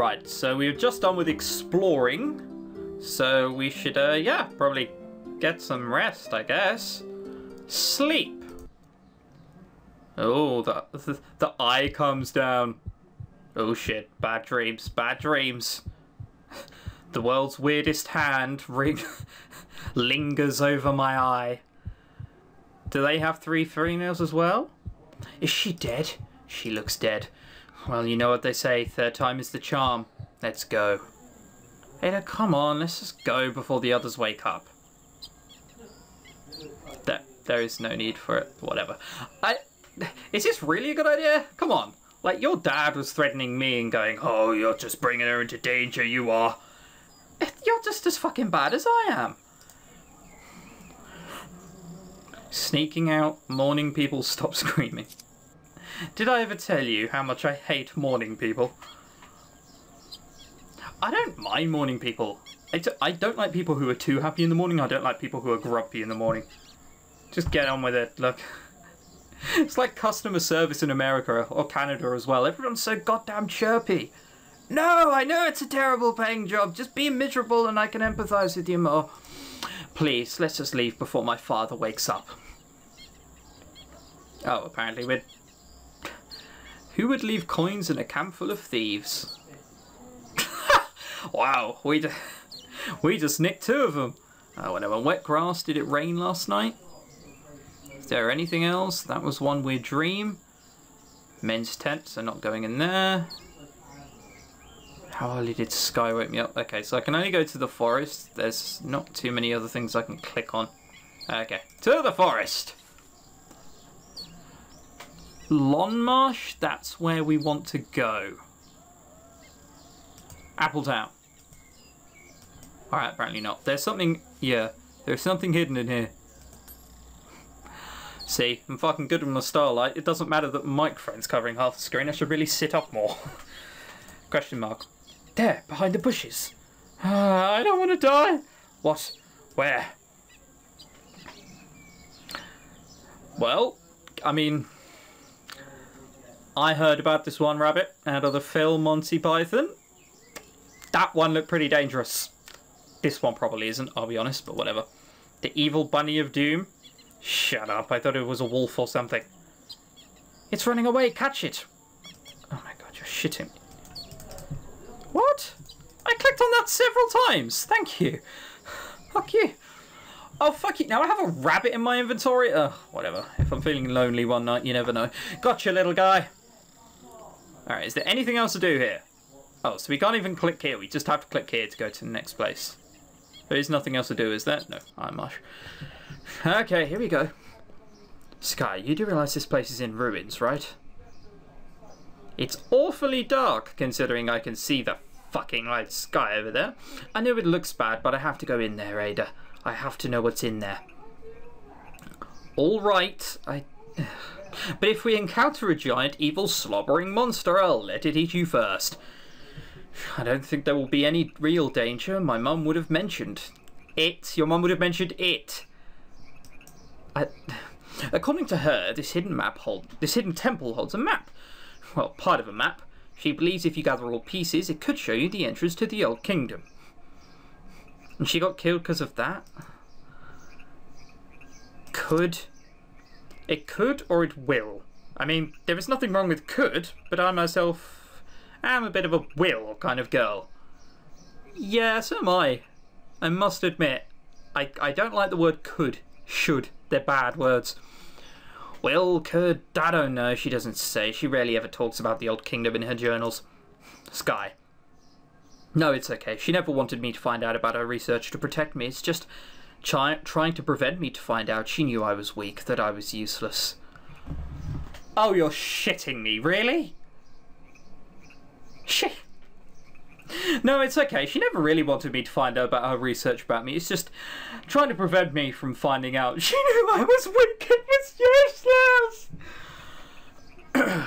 Right, so we've just done with exploring. So we should, yeah, probably get some rest, I guess. Sleep. Oh, the eye comes down. Oh shit, bad dreams, bad dreams. The world's weirdest hand lingers over my eye. Do they have three fingernails as well? Is she dead? She looks dead. Well, you know what they say, third time is the charm. Let's go. Ada, come on, let's just go before the others wake up. There is no need for it, whatever. Is this really a good idea? Come on. Like, your dad was threatening me and going, oh, you're just bringing her into danger, you are. You're just as fucking bad as I am. Sneaking out, morning people, stop screaming. Did I ever tell you how much I hate morning people? I don't mind morning people. I don't like people who are too happy in the morning. I don't like people who are grumpy in the morning. Just get on with it, look. It's like customer service in America or Canada as well. Everyone's so goddamn chirpy. No, I know it's a terrible paying job. Just be miserable and I can empathise with you more. Please, let's just leave before my father wakes up. Oh, apparently we're... Who would leave coins in a camp full of thieves? Wow, we just nicked two of them. Oh, whatever. Wet grass. Did it rain last night? Is there anything else? That was one weird dream. Men's tents are not going in there. How early did Sky wake me up? Okay, so I can only go to the forest. There's not too many other things I can click on. Okay, to the forest. Lawn Marsh, that's where we want to go. Appletown. Alright, apparently not. There's something, yeah, there's something hidden in here. See, I'm fucking good with my starlight. It doesn't matter that my microphone's covering half the screen. I should really sit up more. Question mark. There, behind the bushes. I don't want to die. What? Where? Well, I mean... I heard about this one rabbit out of the film Monty Python. That one looked pretty dangerous. This one probably isn't, I'll be honest, but whatever. The evil bunny of doom? Shut up, I thought it was a wolf or something. It's running away, catch it. Oh my god, you're shitting me. What? I clicked on that several times, thank you. Fuck you. Oh, fuck you. Now I have a rabbit in my inventory. Ugh, whatever. If I'm feeling lonely one night, you never know. Gotcha, little guy. Alright, is there anything else to do here? Oh, so we can't even click here. We just have to click here to go to the next place. There is nothing else to do, is there? No, I'm mush. Okay, here we go. Sky, you do realise this place is in ruins, right? It's awfully dark, considering I can see the fucking light sky over there. I know it looks bad, but I have to go in there, Ada. I have to know what's in there. Alright, But if we encounter a giant, evil, slobbering monster, I'll let it eat you first. I don't think there will be any real danger. My mum would have mentioned it. Your mum would have mentioned it. According to her, this hidden temple holds a map. Well, part of a map. She believes if you gather all pieces, it could show you the entrance to the Old Kingdom. And she got killed because of that? Could. It could or it will. I mean, there is nothing wrong with could, but I myself am a bit of a will kind of girl. Yeah, so am I. I must admit, I don't like the word could, should. They're bad words. Will, could, I don't know. She doesn't say. She rarely ever talks about the Old Kingdom in her journals. Sky. No, it's okay. She never wanted me to find out about her research to protect me. It's just trying to prevent me to find out. She knew I was weak, that I was useless. Oh, you're shitting me. Really? Shit. No, it's okay. She never really wanted me to find out about her research about me. It's just trying to prevent me from finding out. She knew I was weak and was useless.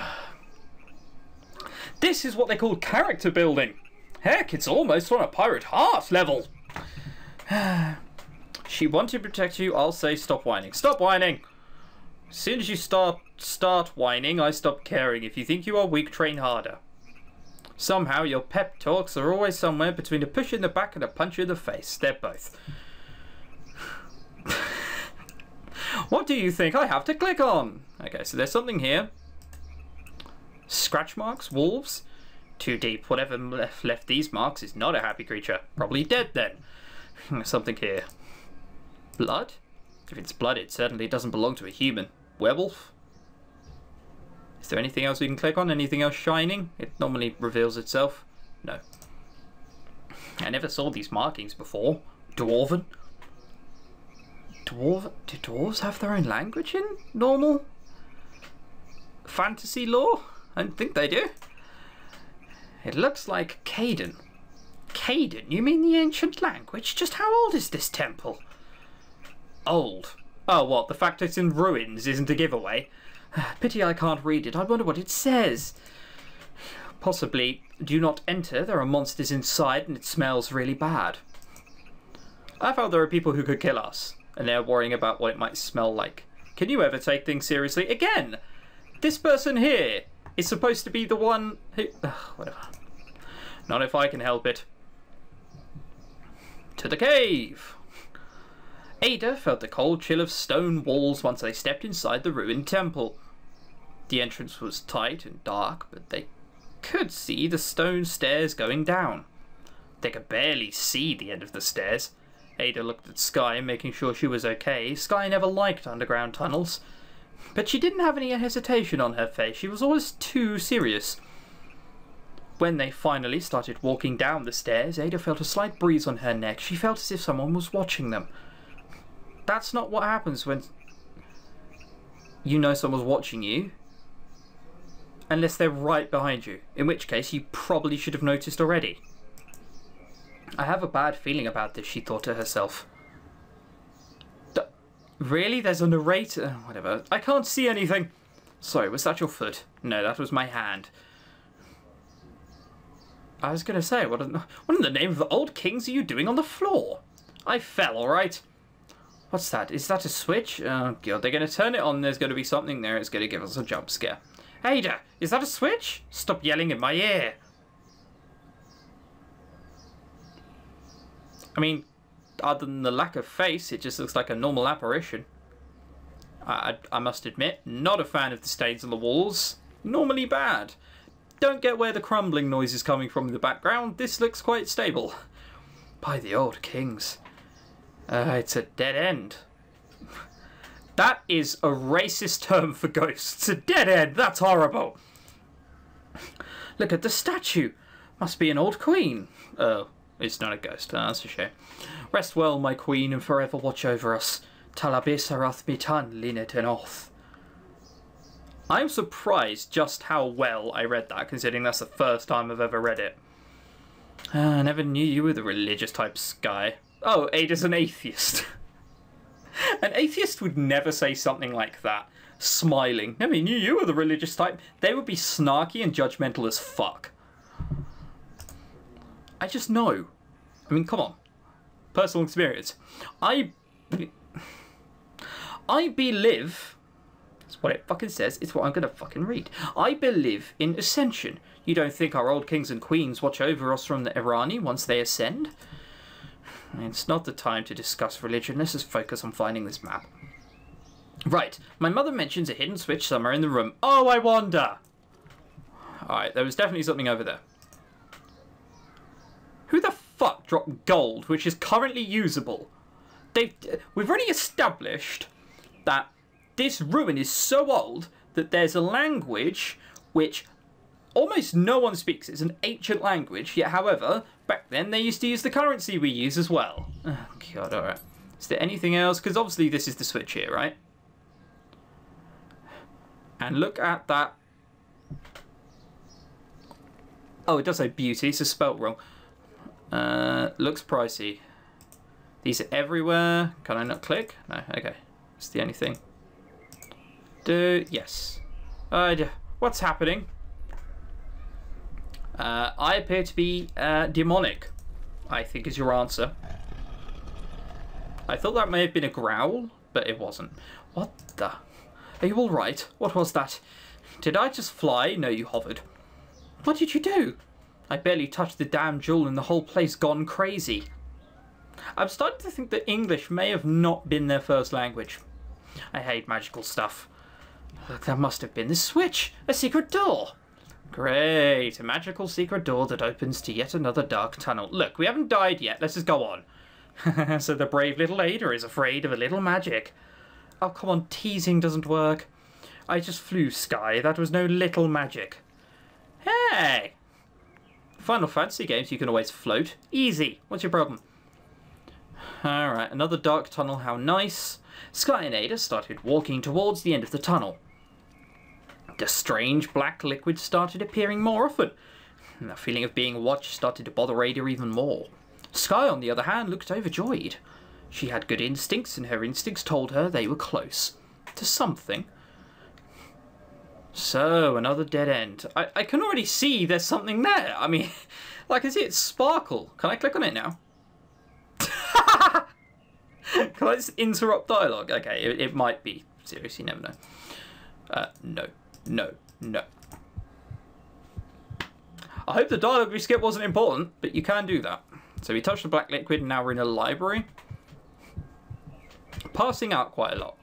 This is what they call character building. Heck, it's almost on a Pirate Heart level. She wanted to protect you. I'll say stop whining. Stop whining. As soon as you start whining, I stop caring. If you think you are weak, train harder. Somehow your pep talks are always somewhere between a push in the back and a punch in the face. They're both. What do you think I have to click on? Okay, so there's something here. Scratch marks, wolves. Too deep. Whatever left these marks is not a happy creature. Probably dead then. Something here. Blood? If it's blood, it certainly doesn't belong to a human. Werewolf? Is there anything else we can click on? Anything else shining? It normally reveals itself. No. I never saw these markings before. Dwarven? Do dwarves have their own language in normal fantasy lore? I don't think they do. It looks like Caden. Caden? You mean the ancient language? Just how old is this temple? Old. Oh, what? The fact it's in ruins isn't a giveaway? Pity I can't read it. I wonder what it says. Possibly, do not enter. There are monsters inside and it smells really bad. I felt there are people who could kill us, and they're worrying about what it might smell like. Can you ever take things seriously? Again, this person here is supposed to be the one who... whatever. Not if I can help it. To the cave! Ada felt the cold chill of stone walls once they stepped inside the ruined temple. The entrance was tight and dark, but they could see the stone stairs going down. They could barely see the end of the stairs. Ada looked at Sky, making sure she was okay. Sky never liked underground tunnels, but she didn't have any hesitation on her face. She was always too serious. When they finally started walking down the stairs, Ada felt a slight breeze on her neck. She felt as if someone was watching them. That's not what happens when you know someone's watching you, unless they're right behind you, in which case you probably should have noticed already. I have a bad feeling about this, she thought to herself. Really? There's a narrator? Whatever. I can't see anything. Sorry, was that your foot? No, that was my hand. I was going to say, what in the name of the old kings are you doing on the floor? I fell, alright? What's that? Is that a switch? Oh god, they're going to turn it on, there's going to be something there, it's going to give us a jump scare. Ada, is that a switch? Stop yelling in my ear. I mean, other than the lack of face, it just looks like a normal apparition. I must admit, not a fan of the stains on the walls. Normally bad. Don't get where the crumbling noise is coming from in the background. This looks quite stable. By the old kings. It's a dead end. That is a racist term for ghosts. A dead end. That's horrible. Look at the statue. Must be an old queen. Oh, it's not a ghost. Oh, that's a shame. Rest well, my queen, and forever watch over us. Talabis arath mitan linet en oth. I'm surprised just how well I read that, considering that's the first time I've ever read it. I never knew you were the religious type, Sky. Oh, Ada's an atheist. An atheist would never say something like that. Smiling. Never knew you were the religious type. They would be snarky and judgmental as fuck. I just know. I mean, come on. Personal experience. I believe... That's what it fucking says. It's what I'm gonna fucking read. I believe in Ascension. You don't think our old kings and queens watch over us from the Irani once they ascend? It's not the time to discuss religion. Let's just focus on finding this map. Right. My mother mentions a hidden switch somewhere in the room. Oh, I wonder. Alright, there was definitely something over there. Who the fuck dropped gold, which is currently usable? We've already established that this ruin is so old that there's a language which almost no one speaks. It's an ancient language, yet however, back then they used to use the currency we use as well. Oh god, alright. Is there anything else? Because obviously this is the switch here, right? And look at that. Oh, it does say beauty, so spelt wrong. Looks pricey. These are everywhere. Can I not click? No, okay. It's the only thing. Yes. What's happening? I appear to be demonic, I think is your answer. I thought that may have been a growl, but it wasn't. What the? Are you alright? What was that? Did I just fly? No, you hovered. What did you do? I barely touched the damn jewel and the whole place gone crazy. I'm starting to think that English may have not been their first language. I hate magical stuff. Look, that must have been the switch. A secret door. Great. A magical secret door that opens to yet another dark tunnel. Look, we haven't died yet. Let's just go on. So the brave little Ada is afraid of a little magic. Oh, come on. Teasing doesn't work. I just flew, Sky. That was no little magic. Hey! Final Fantasy games, you can always float. Easy. What's your problem? Alright, another dark tunnel. How nice. Sky and Ada started walking towards the end of the tunnel. The strange black liquid started appearing more often. And the feeling of being watched started to bother Ada even more. Sky, on the other hand, looked overjoyed. She had good instincts, and her instincts told her they were close to something. So, another dead end. I can already see there's something there. I mean, I can see it sparkle. Can I click on it now? Can I just interrupt dialogue? Okay, it might be. Seriously, you never know. No. I hope the dialogue we skipped wasn't important, but you can do that. So we touched the black liquid, and now we're in a library. Passing out quite a lot.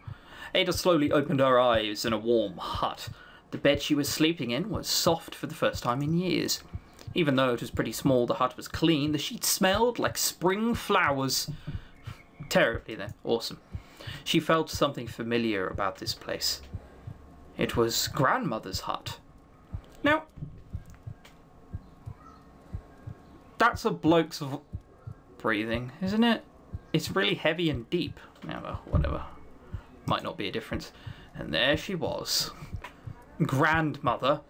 Ada slowly opened her eyes in a warm hut. The bed she was sleeping in was soft for the first time in years. Even though it was pretty small, the hut was clean. The sheets smelled like spring flowers. Terribly then. Awesome. She felt something familiar about this place. It was grandmother's hut. Now, that's a bloke's breathing, isn't it? It's really heavy and deep. Yeah, well, whatever. Might not be a difference. And there she was. Grandmother.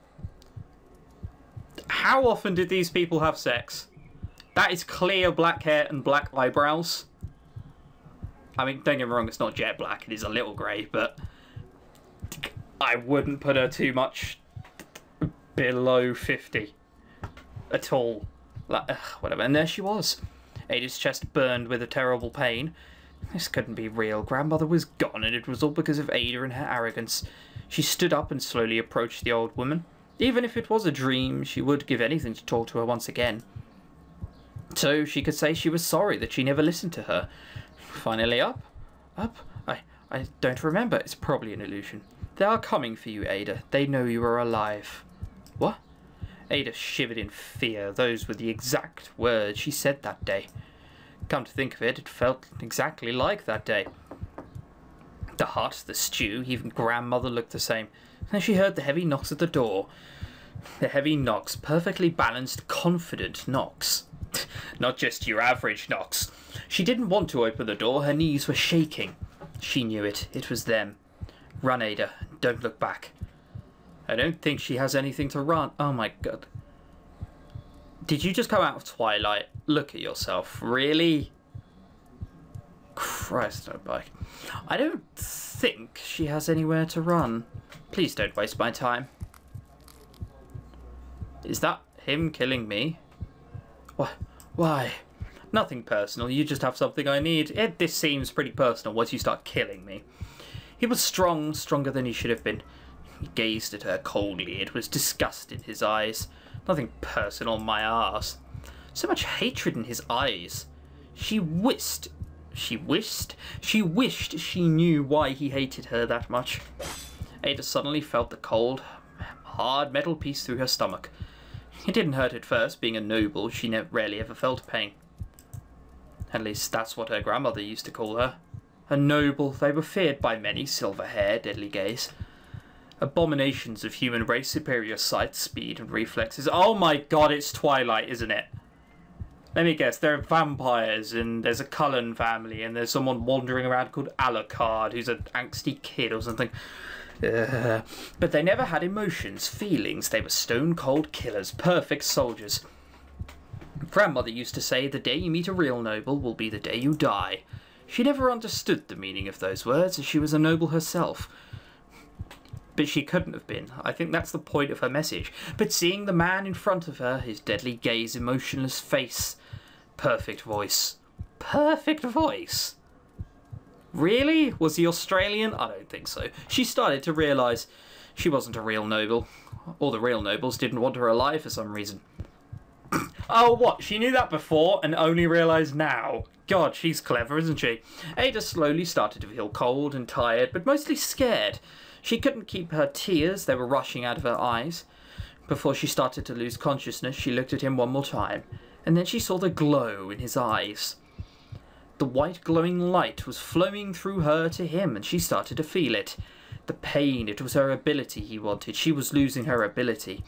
How often did these people have sex? That is clear black hair and black eyebrows. I mean, don't get me wrong, it's not jet black, it is a little grey, but I wouldn't put her too much below 50 at all. Like, whatever. And there she was. Ada's chest burned with a terrible pain. This couldn't be real. Grandmother was gone, and it was all because of Ada and her arrogance. She stood up and slowly approached the old woman. Even if it was a dream, she would give anything to talk to her once again. So she could say she was sorry that she never listened to her. Finally up? I don't remember. It's probably an illusion. They are coming for you, Ada. They know you are alive. What? Ada shivered in fear. Those were the exact words she said that day. Come to think of it, it felt exactly like that day. The hut, the stew, even grandmother looked the same. Then she heard the heavy knocks at the door. The heavy knocks, perfectly balanced, confident knocks. Not just your average knocks. She didn't want to open the door, her knees were shaking. She knew it. It was them. Run, Ada. Don't look back. I don't think she has anything to run. Oh my god. Did you just come out of Twilight? Look at yourself. Really? Christ, no bike. I don't think she has anywhere to run. Please don't waste my time. Is that him killing me? Why? Nothing personal. You just have something I need. This seems pretty personal once you start killing me. He was strong, stronger than he should have been. He gazed at her coldly. It was disgust in his eyes. Nothing personal, my arse. So much hatred in his eyes. She wished she knew why he hated her that much. Ada suddenly felt the cold, hard metal piece through her stomach. It didn't hurt at first. Being a noble, she rarely ever felt pain. At least that's what her grandmother used to call her. A noble. They were feared by many. Silver hair, deadly gaze. Abominations of human race, superior sight, speed, and reflexes. Oh my god, it's Twilight, isn't it? Let me guess, there are vampires, and there's a Cullen family, and there's someone wandering around called Alucard, who's an angsty kid or something. But they never had emotions, feelings. They were stone-cold killers, perfect soldiers. Grandmother used to say, the day you meet a real noble will be the day you die. She never understood the meaning of those words, as she was a noble herself. But she couldn't have been. I think that's the point of her message. But seeing the man in front of her, his deadly gaze, emotionless face, perfect voice. Perfect voice. Really? Was he Australian? I don't think so. She started to realise she wasn't a real noble. All the real nobles didn't want her alive for some reason. Oh, what? She knew that before and only realised now? God, she's clever, isn't she? Ada slowly started to feel cold and tired, but mostly scared. She couldn't keep her tears, they were rushing out of her eyes. Before she started to lose consciousness, she looked at him one more time, and then she saw the glow in his eyes. The white glowing light was flowing through her to him, and she started to feel it. The pain, it was her ability he wanted. She was losing her ability.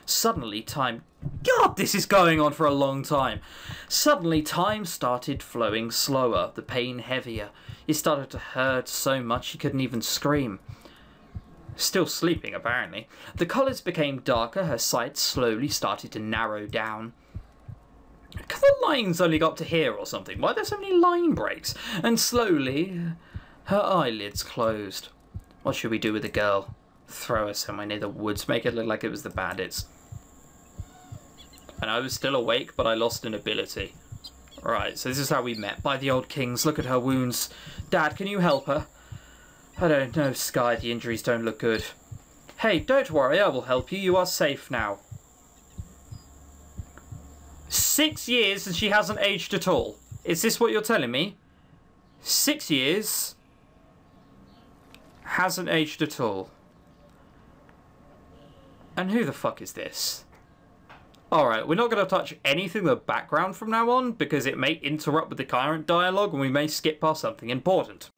Suddenly, time... God, this is going on for a long time. Suddenly, time started flowing slower, the pain heavier. It started to hurt so much she couldn't even scream. Still sleeping, apparently. The colours became darker, her sight slowly started to narrow down. Because the lines only got to here or something. Why are there so many line breaks? And slowly, her eyelids closed. What should we do with the girl? Throw her somewhere near the woods, make it look like it was the bandits. And I was still awake, but I lost an ability. Right, so this is how we met. By the old kings, look at her wounds. Dad, can you help her? I don't know, Sky, the injuries don't look good. Hey, don't worry, I will help you. You are safe now. 6 years and she hasn't aged at all. Is this what you're telling me? 6 years... hasn't aged at all. And who the fuck is this? Alright, we're not going to touch anything in the background from now on, because it may interrupt with the current dialogue and we may skip past something important.